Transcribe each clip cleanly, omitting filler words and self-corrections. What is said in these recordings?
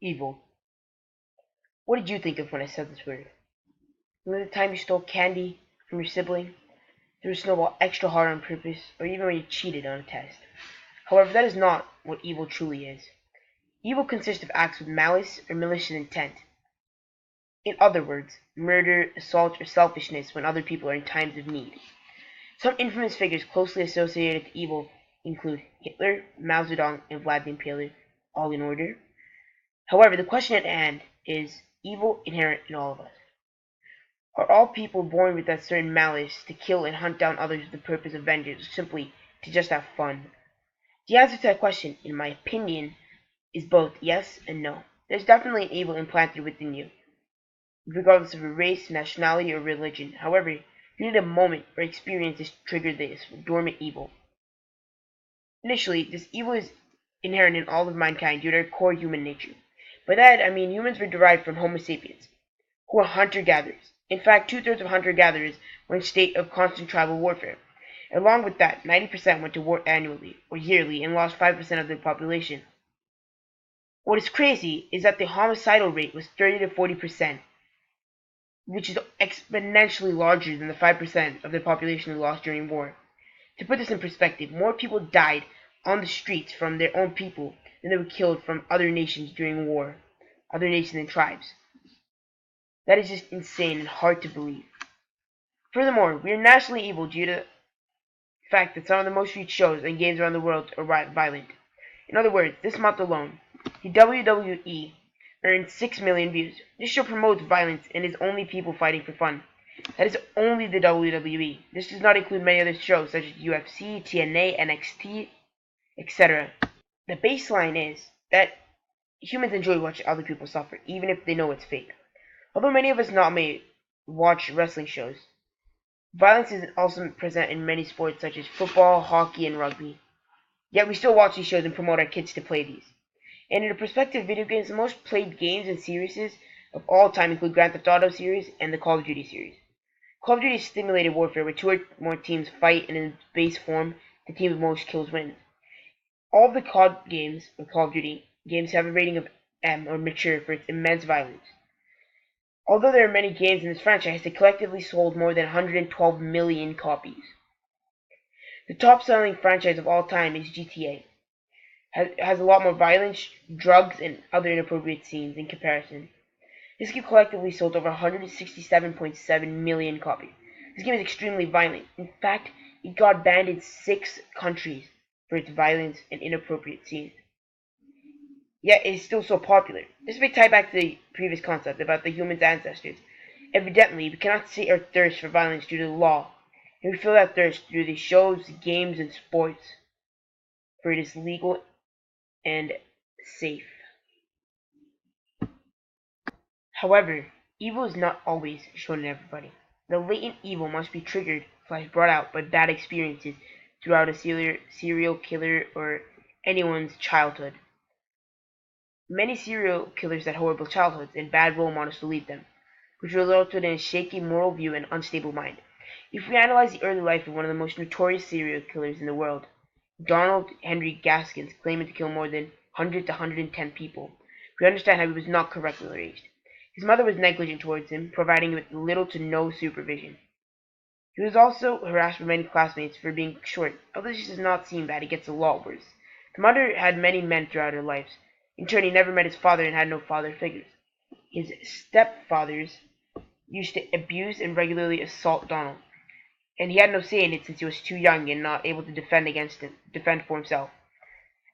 Evil. What did you think of when I said this word? Remember the time you stole candy from your sibling, threw a snowball extra hard on purpose, or even when you cheated on a test? However, that is not what evil truly is. Evil consists of acts with malice or malicious intent. In other words, murder, assault, or selfishness when other people are in times of need. Some infamous figures closely associated with evil include Hitler, Mao Zedong, and Vlad the Impaler, all in order. However, the question at hand is evil inherent in all of us? Are all people born with that certain malice to kill and hunt down others for the purpose of vengeance, or simply to just have fun? The answer to that question, in my opinion, is both yes and no. There's definitely an evil implanted within you, regardless of your race, nationality, or religion. However, you need a moment or experience to trigger this dormant evil. Initially, this evil is inherent in all of mankind due to our core human nature. By that, I mean humans were derived from Homo sapiens, who are hunter-gatherers. In fact, two-thirds of hunter-gatherers were in a state of constant tribal warfare. Along with that, 90% went to war annually or yearly and lost 5% of their population. What is crazy is that the homicidal rate was 30 to 40%, which is exponentially larger than the 5% of the population who lost during war. To put this in perspective, more people died on the streets from their own people than they were killed from other nations during war, other nations and tribes. That is just insane and hard to believe. Furthermore, we are nationally evil due to the fact that some of the most viewed shows and games around the world are violent. In other words, this month alone, the WWE earned 6 million views. This show promotes violence and is only people fighting for fun. That is only the WWE. This does not include many other shows such as UFC, TNA, NXT, etc. The baseline is that humans enjoy watching other people suffer, even if they know it's fake. Although many of us not may watch wrestling shows, violence is also present in many sports such as football, hockey, and rugby. Yet we still watch these shows and promote our kids to play these. And in the perspective of video games, the most played games and series of all time include Grand Theft Auto series and the Call of Duty series. Call of Duty is simulated warfare where two or more teams fight, and in its base form, the team with most kills wins. All of the COD games, or Call of Duty games, have a rating of M, or mature, for its immense violence. Although there are many games in this franchise, they collectively sold more than 112 million copies. The top-selling franchise of all time is GTA. Has a lot more violence, drugs, and other inappropriate scenes in comparison. This game collectively sold over 167.7 million copies. This game is extremely violent. In fact, it got banned in 6 countries for its violence and inappropriate scenes. Yet it is still so popular. This may tie back to the previous concept about the human's ancestors. Evidently, we cannot sate our thirst for violence due to the law, and we feel that thirst through the shows, games, and sports, for it is legal and safe. However, evil is not always shown in everybody. The latent evil must be triggered / brought out by bad experiences throughout a serial killer or anyone's childhood. Many serial killers had horrible childhoods and bad role models to lead them, which resulted in a shaky moral view and unstable mind. If we analyze the early life of one of the most notorious serial killers in the world, Donald Henry Gaskins, claiming to kill more than 100 to 110 people, we understand how he was not correctly raised. His mother was negligent towards him, providing him with little to no supervision. He was also harassed by many classmates for being short. Although this does not seem bad, it gets a lot worse. The mother had many men throughout her life. In turn, he never met his father and had no father figures. His stepfathers used to abuse and regularly assault Donald, and he had no say in it since he was too young and not able to defend for himself.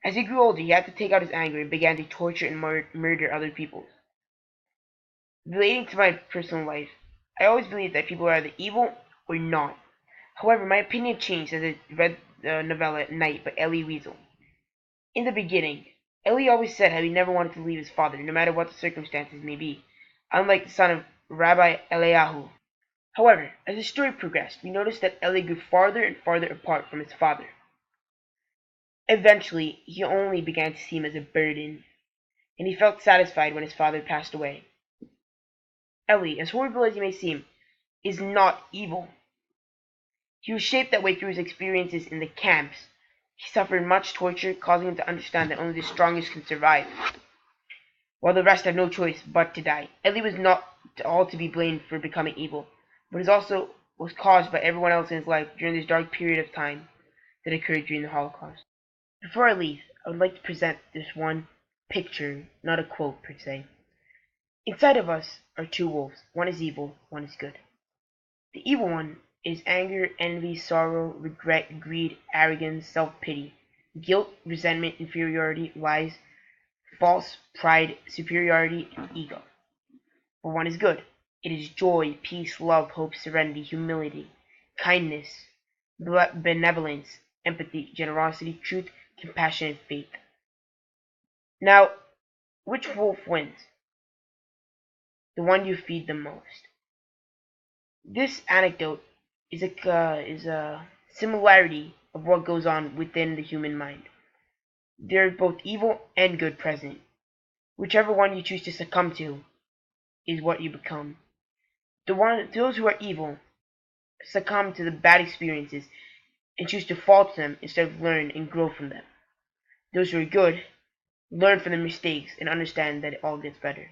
As he grew older, he had to take out his anger and began to torture and murder other people. Relating to my personal life, I always believed that people are either evil or not. However, my opinion changed as I read the novella Night by Elie Wiesel. In the beginning, Elie always said how he never wanted to leave his father, no matter what the circumstances may be, unlike the son of Rabbi Eliyahu. However, as the story progressed, we noticed that Elie grew farther and farther apart from his father. Eventually, he only began to see him as a burden, and he felt satisfied when his father passed away. Elie, as horrible as he may seem, is not evil. He was shaped that way through his experiences in the camps. He suffered much torture, causing him to understand that only the strongest can survive. while the rest have no choice but to die. Ellie was not all to be blamed for becoming evil, but it also was caused by everyone else in his life during this dark period of time that occurred during the Holocaust. Before I leave, I would like to present this one picture, not a quote per se. Inside of us are two wolves. One is evil, one is good. The evil one is anger, envy, sorrow, regret, greed, arrogance, self-pity, guilt, resentment, inferiority, lies, false pride, superiority, and ego. But one is good. It is joy, peace, love, hope, serenity, humility, kindness, benevolence, empathy, generosity, truth, compassion, and faith. Now, which wolf wins? The one you feed the most. This anecdote is a similarity of what goes on within the human mind. There is both evil and good present. Whichever one you choose to succumb to is what you become. Those who are evil succumb to the bad experiences and choose to fall to them instead of learn and grow from them. Those who are good learn from their mistakes and understand that it all gets better.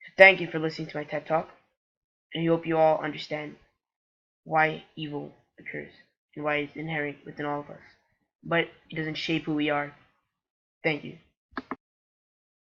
So thank you for listening to my TED Talk, and I hope you all understand why evil occurs and why it's inherent within all of us. But it doesn't shape who we are. Thank you.